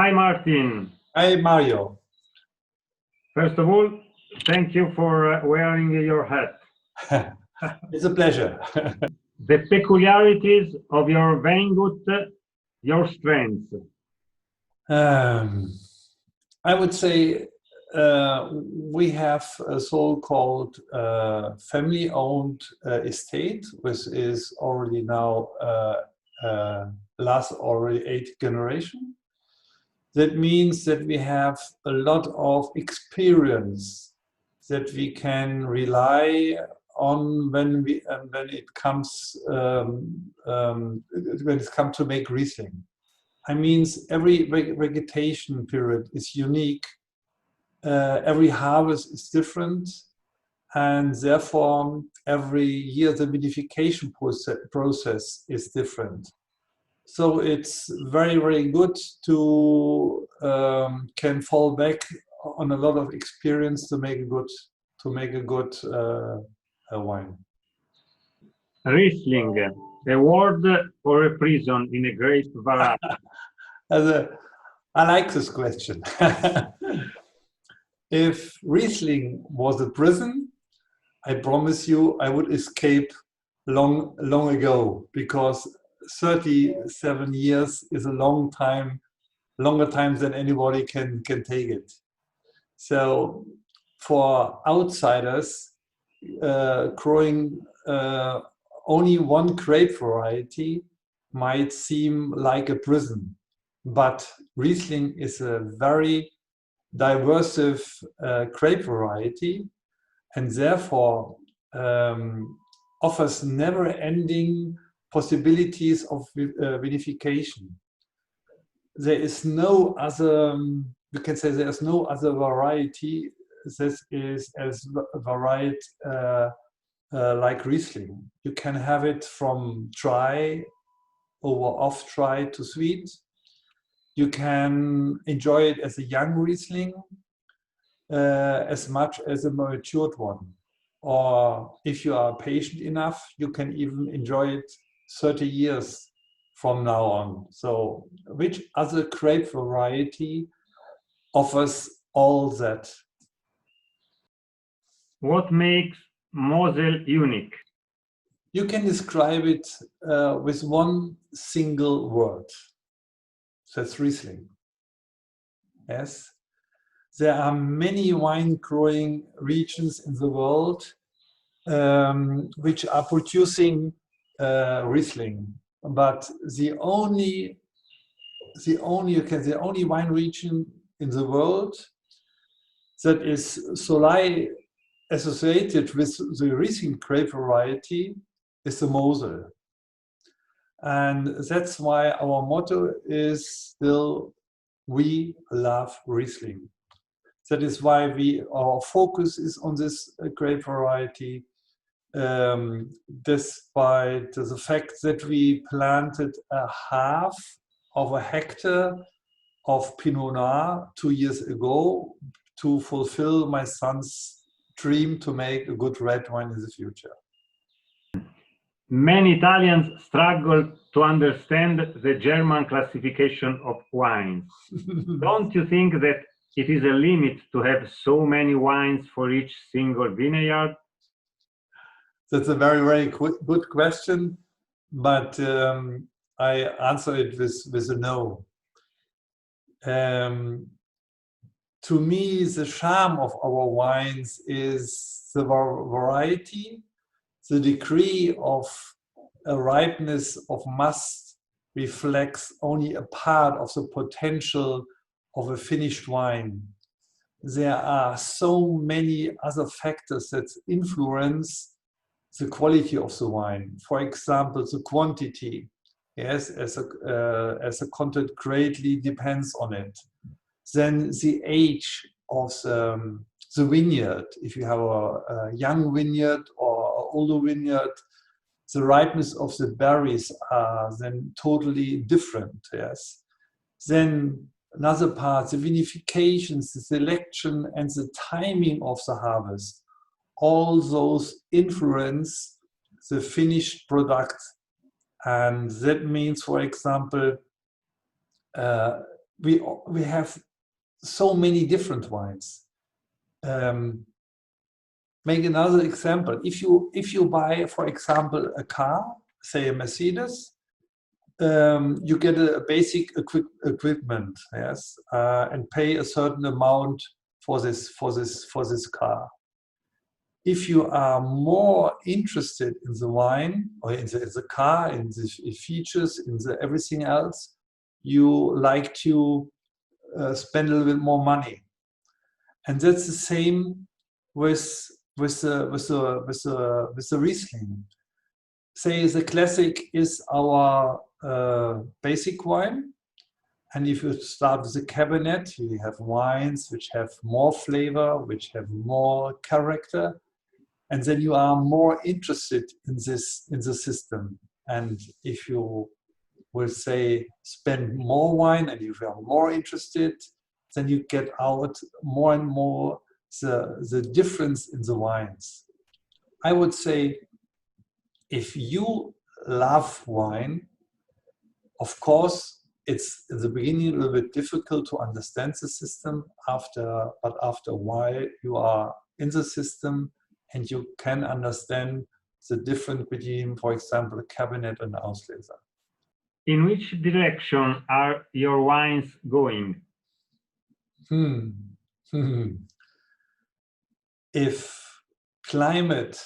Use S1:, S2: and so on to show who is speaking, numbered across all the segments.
S1: Hi, Martin.
S2: Hi, Mario.
S1: First of all, thank you for wearing your hat.
S2: It's a pleasure.
S1: The peculiarities of your Weingut, your strengths.
S2: I would say we have a so-called family-owned estate, which is already now last already 8th generation. That means that we have a lot of experience that we can rely on when it comes to make Riesling. I mean, every vegetation period is unique. Every harvest is different, and therefore every year the vinification process is different. So it's very, very good to can fall back on a lot of experience to make a good wine.
S1: Riesling, a word or a prison in a great variety.
S2: I like this question. If Riesling was a prison, I promise you I would escape long ago, because 37 years is a long time, longer time than anybody can take it. So for outsiders, growing only one grape variety might seem like a prison, but Riesling is a very diverse grape variety, and therefore offers never-ending possibilities of vinification. There is no other, you can say there is no other variety that is as varied like Riesling. You can have it from dry over off-dry to sweet. You can enjoy it as a young Riesling as much as a matured one. Or if you are patient enough, you can even enjoy it 30 years from now on. So which other grape variety offers all that?
S1: What makes Moselle unique?
S2: You can describe it with one single word. That's Riesling. Yes. There are many wine growing regions in the world which are producing Riesling, but the only wine region in the world that is solely associated with the Riesling grape variety is the Moselle. And that's why our motto is still, we love Riesling. That is why our focus is on this grape variety, despite the fact that we planted a half of a hectare of Pinot Noir 2 years ago to fulfill my son's dream to make a good red wine in the future.
S1: Many Italians struggle to understand the German classification of wines. Don't you think that it is a limit to have so many wines for each single vineyard?
S2: That's a very, very good question, but I answer it with a no. To me, the charm of our wines is the variety. The degree of a ripeness of must reflects only a part of the potential of a finished wine. There are so many other factors that influence the quality of the wine. For example, the quantity, yes, as a content greatly depends on it. Then the age of the vineyard. If you have a young vineyard or an older vineyard, the ripeness of the berries are then totally different. Yes. Then another part, the vinifications, the selection, and the timing of the harvest. All those influence the finished product, and that means, for example, we have so many different wines. Make another example. If you buy, for example, a car, say a Mercedes, you get a basic equipment, yes, and pay a certain amount for this car. If you are more interested in the wine or in the car, in the features, in the everything else, you like to spend a little bit more money, and that's the same with the Riesling. Say the classic is our basic wine, and if you start with the Cabernet, you have wines which have more flavor, which have more character, and then you are more interested in the system. And if you will say spend more wine, and if you are more interested, then you get out more and more the difference in the wines. I would say, if you love wine, of course, it's in the beginning a little bit difficult to understand the system. But after a while, you are in the system and you can understand the difference between, for example, Cabernet and Auslese.
S1: In which direction are your wines going?
S2: If climate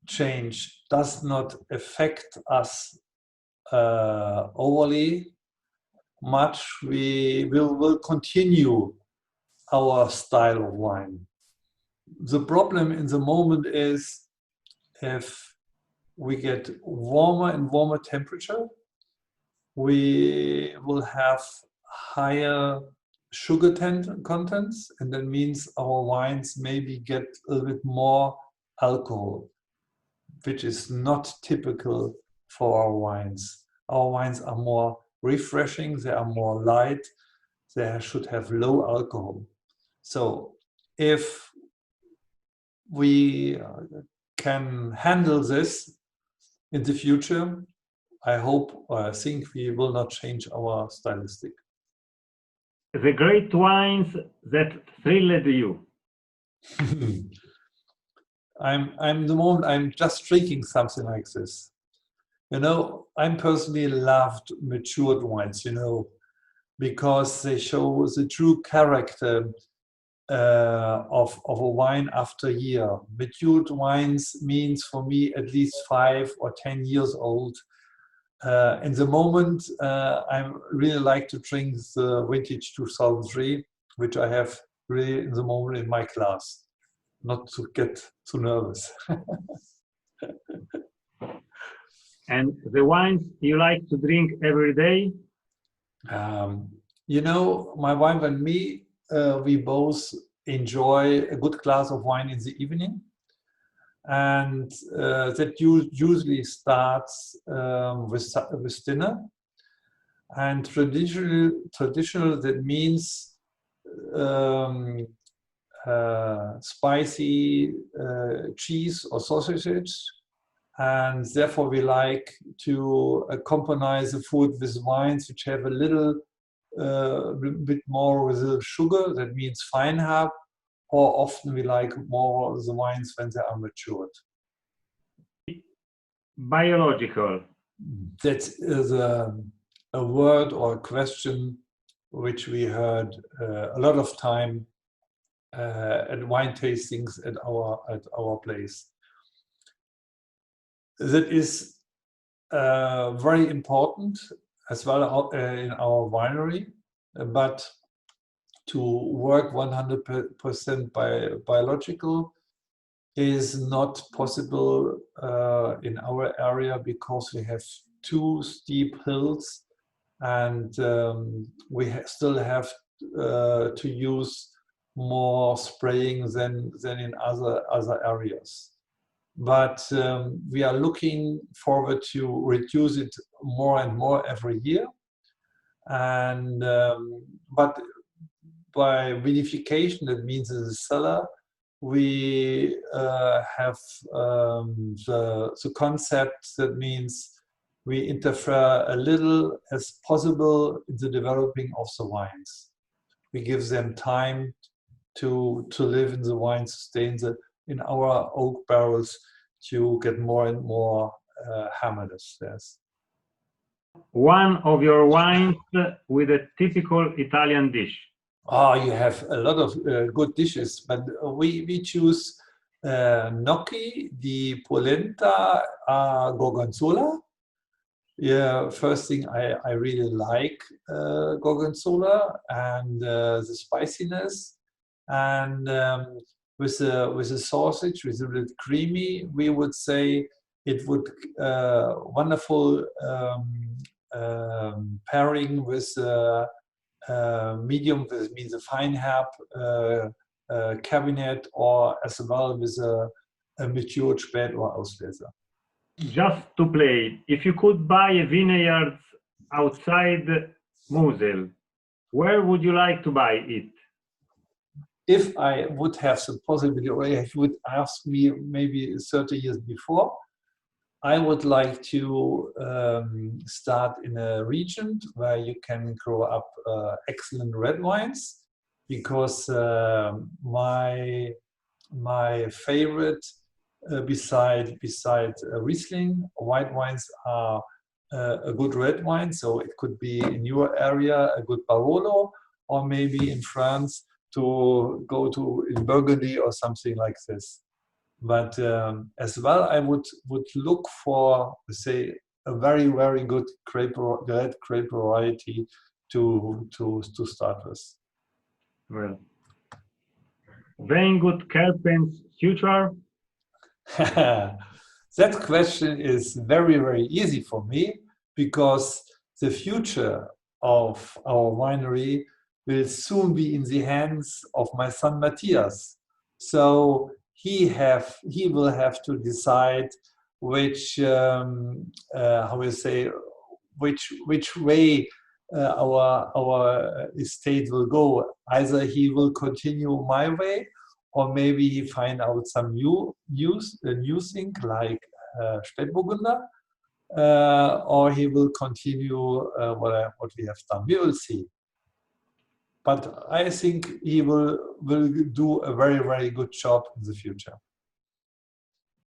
S2: change does not affect us overly much, we will continue our style of wine. The problem in the moment is, if we get warmer and warmer temperature, we will have higher sugar contents, and that means our wines maybe get a little bit more alcohol, which is not typical for our wines. Our wines are more refreshing, they are more light, they should have low alcohol. So if we can handle this in the future, I hope, or I think we will not change our stylistic.
S1: The great wines that thrilled you.
S2: I'm just drinking something like this. I'm personally loved matured wines, because they show the true character of a wine after a year. Matured wines means for me at least 5 or 10 years old. In the moment, I really like to drink the vintage 2003, which I have really in the moment in my glass, not to get too nervous.
S1: And the wines you like to drink every day?
S2: My wife and me, we both enjoy a good glass of wine in the evening. And that usually starts with dinner. And traditional that means spicy cheese or sausages. And therefore we like to accompany the food with wines which have a little bit more with the sugar. That means feinherb. Or often we like more the wines when they are matured.
S1: Biological.
S2: That is a word or a question which we heard a lot of time at wine tastings at our place. That is very important as well in our winery, but to work 100% biological is not possible in our area, because we have 2 steep hills, and we still have to use more spraying than in other areas. But we are looking forward to reduce it more and more every year. And but by vinification, that means in the cellar, we have the concept that means we interfere a little as possible in the developing of the wines. We give them time to live in the wines, to stay in our oak barrels, to get more and more harmonious. Yes.
S1: One of your wines with a typical Italian dish.
S2: Oh, you have a lot of good dishes, but we choose gnocchi di polenta gorgonzola. Yeah, first thing I really like gorgonzola and the spiciness, and with a sausage, with a bit creamy, we would say it would wonderful pairing with medium, this means a fine herb cabinet, or as well with a matured Spät or Auslese.
S1: Just to play, if you could buy a vineyard outside Mosel, where would you like to buy it?
S2: If I would have the possibility, or if you would ask me maybe 30 years before, I would like to start in a region where you can grow up excellent red wines, because my favorite beside Riesling, white wines are a good red wine. So it could be in your area a good Barolo, or maybe in France to go to in Burgundy or something like this. But as well, I would look for, say, a very good red grape variety to start with.
S1: Well, Weingut Kerpen's future?
S2: That question is very easy for me, because the future of our winery will soon be in the hands of my son Matthias. So he will have to decide which which way our estate will go. Either he will continue my way, or maybe he find out some new thing like Spätburgunder, or he will continue what we have done. We will see. But I think he will do a very good job in the future.